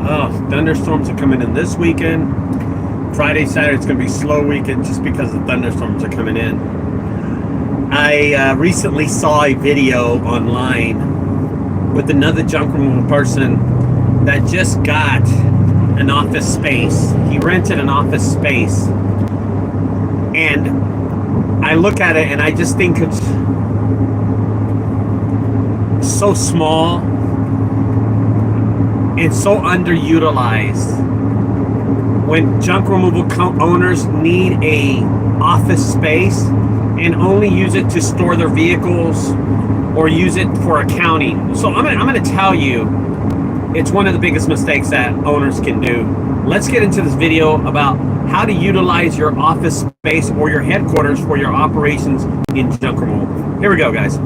Oh, thunderstorms are coming in this weekend. Friday, Saturday, it's going to be slow weekend just because the thunderstorms are coming in. I recently saw a video online with another junk removal person that just got an office space. He rented an office space. And I look at it and I just think it's so small and so underutilized. When junk removal owners need a office space and only use it to store their vehicles or use it for accounting. So I'm gonna tell you, it's one of the biggest mistakes that owners can do. Let's get into this video about how to utilize your office space or your headquarters for your operations in junk removal. Here we go, guys.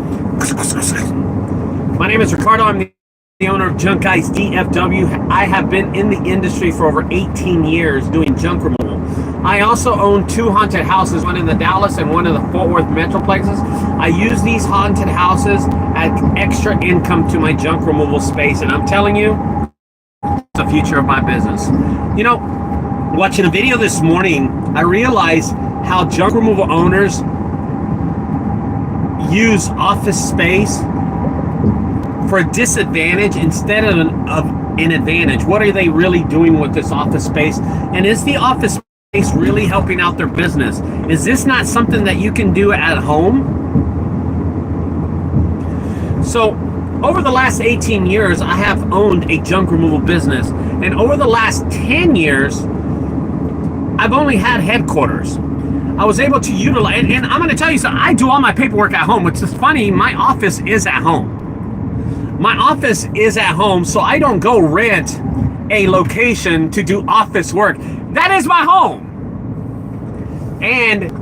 My name is Ricardo. I'm the owner of junkguysdfw. I have been in the industry for over 18 years doing junk removal. I also own 2 haunted houses, one in the Dallas and one in the Fort Worth metroplexes. I use these haunted houses as extra income to my junk removal space, and I'm telling you, it's the future of my business. You know, watching a video this morning, I realized how junk removal owners use office space for a disadvantage instead of an advantage. What are they really doing with this office space? And is the office space really helping out their business? Is this not something that you can do at home? So over the last 18 years, I have owned a junk removal business. And over the last 10 years, I've only had headquarters. I was able to utilize, and I'm going to tell you something, I do all my paperwork at home, which is funny. My office is at home. My office is at home, so I don't go rent a location to do office work. That is my home. And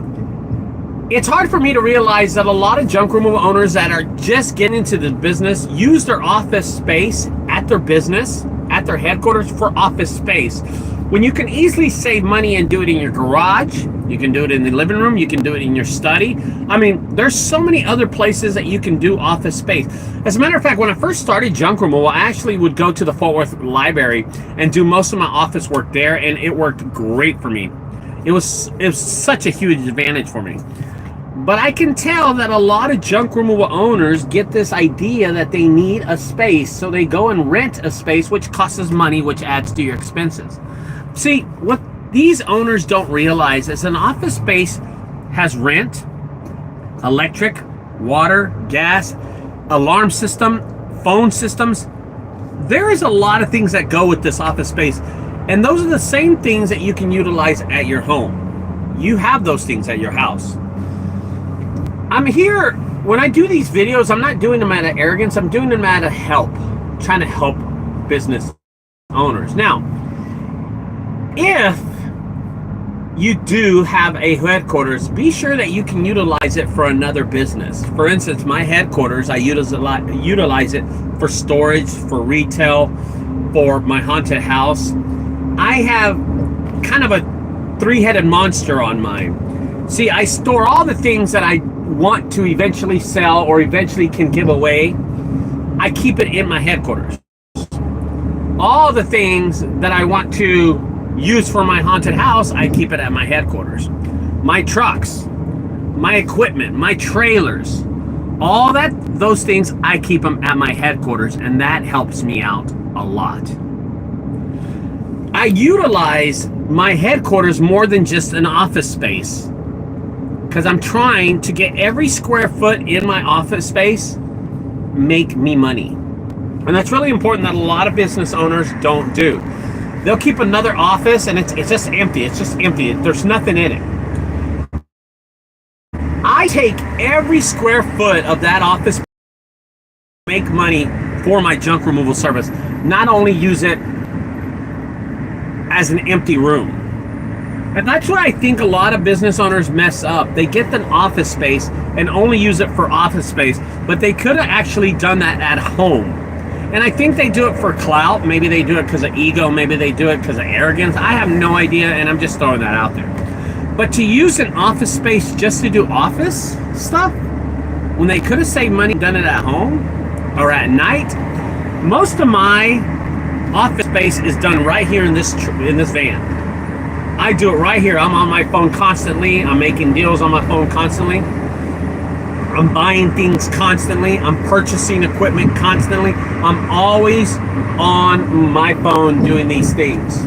it's hard for me to realize that a lot of junk removal owners that are just getting into the business use their office space at their business, at their headquarters, for office space. When you can easily save money and do it in your garage, you can do it in the living room, you can do it in your study. I mean, there's so many other places that you can do office space. As a matter of fact, when I first started junk removal, I actually would go to the Fort Worth library and do most of my office work there, and it worked great for me. It was such a huge advantage for me. But I can tell that a lot of junk removal owners get this idea that they need a space, so they go and rent a space, which costs money, which adds to your expenses. See, what these owners don't realize is an office space has rent, electric, water, gas, alarm system, phone systems. There is a lot of things that go with this office space, and those are the same things that you can utilize at your home. You have those things at your house. I'm here, when I do these videos, I'm not doing them out of arrogance, I'm doing them out of help, trying to help business owners. Now, if you do have a headquarters, be sure that you can utilize it for another business. For instance, my headquarters, I utilize it for storage, for retail, for my haunted house. I have kind of a 3-headed monster on mine. See, I store all the things that I want to eventually sell or eventually can give away. I keep it in my headquarters. All the things that I want to use for my haunted house, I keep it at my headquarters. My trucks, my equipment, my trailers, all those things, I keep them at my headquarters, and that helps me out a lot. I utilize my headquarters more than just an office space, because I'm trying to get every square foot in my office space make me money. And that's really important that a lot of business owners don't do. They'll keep another office and it's just empty. It's just empty. There's nothing in it. I take every square foot of that office, make money for my junk removal service. Not only use it as an empty room. And that's what I think a lot of business owners mess up. They get an office space and only use it for office space, but they could have actually done that at home. And I think they do it for clout. Maybe they do it because of ego. Maybe they do it because of arrogance. I have no idea, and I'm just throwing that out there. But to use an office space just to do office stuff, when they could have saved money and done it at home or at night, most of my office space is done right here in this van. I do it right here. I'm on my phone constantly. I'm making deals on my phone constantly. I'm buying things constantly. I'm purchasing equipment constantly. I'm always on my phone doing these things.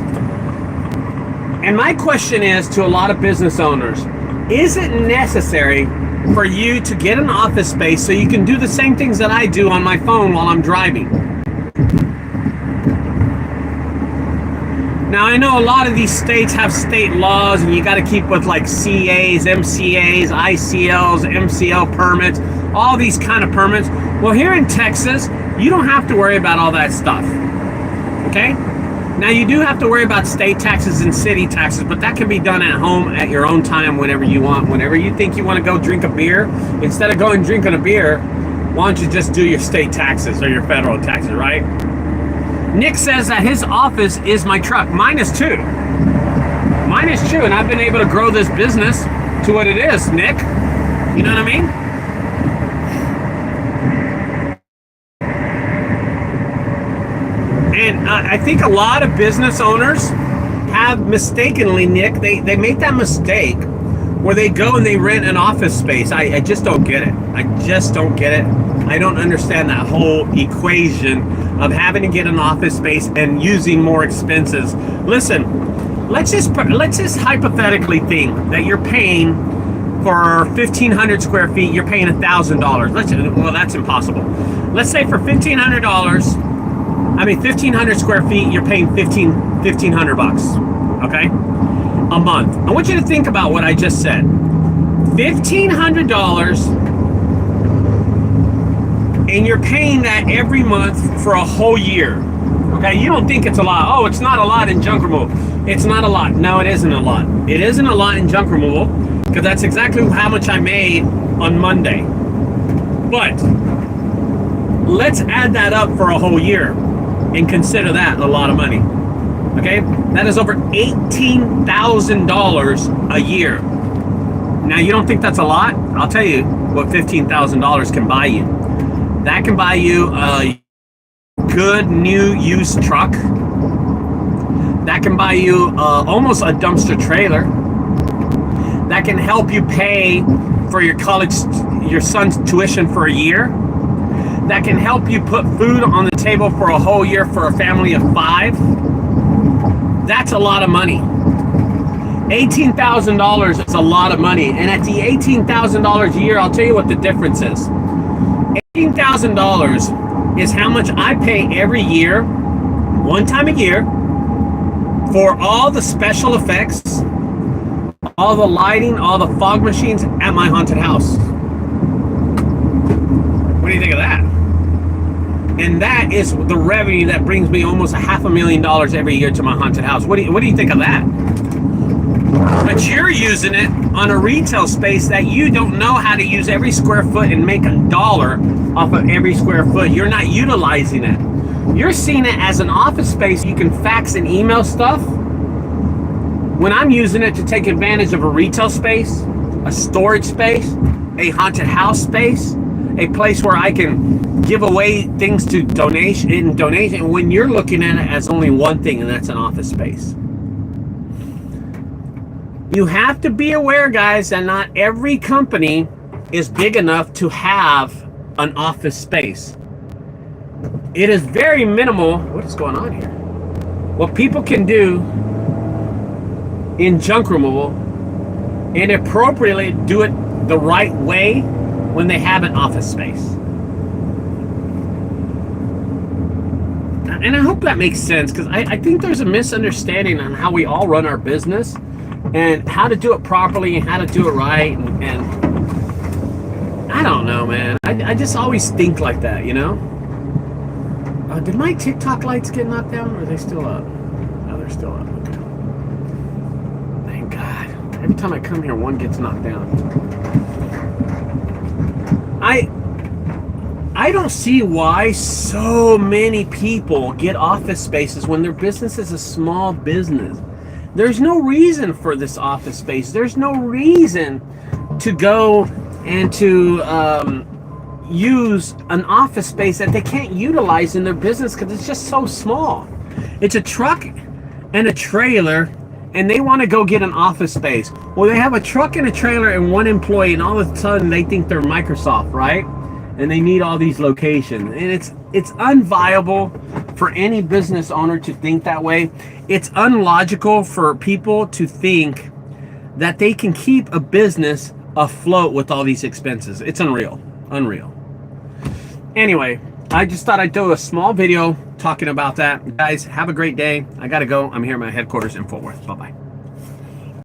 And my question is to a lot of business owners, is it necessary for you to get an office space so you can do the same things that I do on my phone while I'm driving? Now, I know a lot of these states have state laws and you got to keep with like CAs, MCAs, ICLs, MCL permits, all these kind of permits. Well, here in Texas, you don't have to worry about all that stuff. Okay? Now, you do have to worry about state taxes and city taxes, but that can be done at home at your own time whenever you want. Whenever you think you want to go drink a beer, instead of going drinking a beer, why don't you just do your state taxes or your federal taxes, right? Nick says that his office is my truck. Mine is too. Mine is too, and I've been able to grow this business to what it is, Nick. You know what I mean? And I think a lot of business owners have mistakenly, Nick, they make that mistake where they go and they rent an office space. I just don't get it. I just don't get it. I don't understand that whole equation of having to get an office space and using more expenses. Listen, let's just hypothetically think that you're paying for 1,500 square feet, you're paying $1,000. Well, that's impossible. Let's say for $1,500 square feet, you're paying $1,500, okay? A month. I want you to think about what I just said. $1,500, and you're paying that every month for a whole year. Okay, you don't think it's a lot. Oh, it's not a lot in junk removal. It's not a lot. No, it isn't a lot. It isn't a lot in junk removal because that's exactly how much I made on Monday. But let's add that up for a whole year and consider that a lot of money. Okay, that is over $18,000 a year. Now, you don't think that's a lot? I'll tell you what $15,000 can buy you. That can buy you a good new used truck. That can buy you almost a dumpster trailer. That can help you pay for your son's tuition for a year. That can help you put food on the table for a whole year for a family of 5. That's a lot of money. $18,000 is a lot of money. And at the $18,000 a year, I'll tell you what the difference is. $18,000 is how much I pay every year, one time a year, for all the special effects, all the lighting, all the fog machines at my haunted house. What do you think of that? And that is the revenue that brings me almost $500,000 every year to my haunted house. What do you think of that? But you're using it on a retail space that you don't know how to use every square foot and make $1 off of every square foot. You're not utilizing it. You're seeing it as an office space. You can fax and email stuff. When I'm using it to take advantage of a retail space, a storage space, a haunted house space, a place where I can give away things to donation, when you're looking at it as only one thing, and that's an office space. You have to be aware, guys, that not every company is big enough to have an office space. It is very minimal. What is going on here? What people can do in junk removal and appropriately do it the right way when they have an office space. And I hope that makes sense, because I think there's a misunderstanding on how we all run our business and how to do it properly and how to do it right. And I don't know, man. I just always think like that, you know? Did my TikTok lights get knocked down, or are they still up? No, they're still up. Okay. Thank God. Every time I come here, one gets knocked down. I don't see why so many people get office spaces when their business is a small business. There's no reason for this office space. There's no reason to go and to use an office space that they can't utilize in their business because it's just so small. It's a truck and a trailer, and they want to go get an office space. Well, they have a truck and a trailer and one employee, and all of a sudden they think they're Microsoft, right? And they need all these locations. And it's unviable for any business owner to think that way. It's unlogical for people to think that they can keep a business afloat with all these expenses. It's unreal. Unreal. Anyway, I just thought I'd do a small video talking about that. Guys, have a great day. I gotta go. I'm here at my headquarters in Fort Worth. Bye-bye.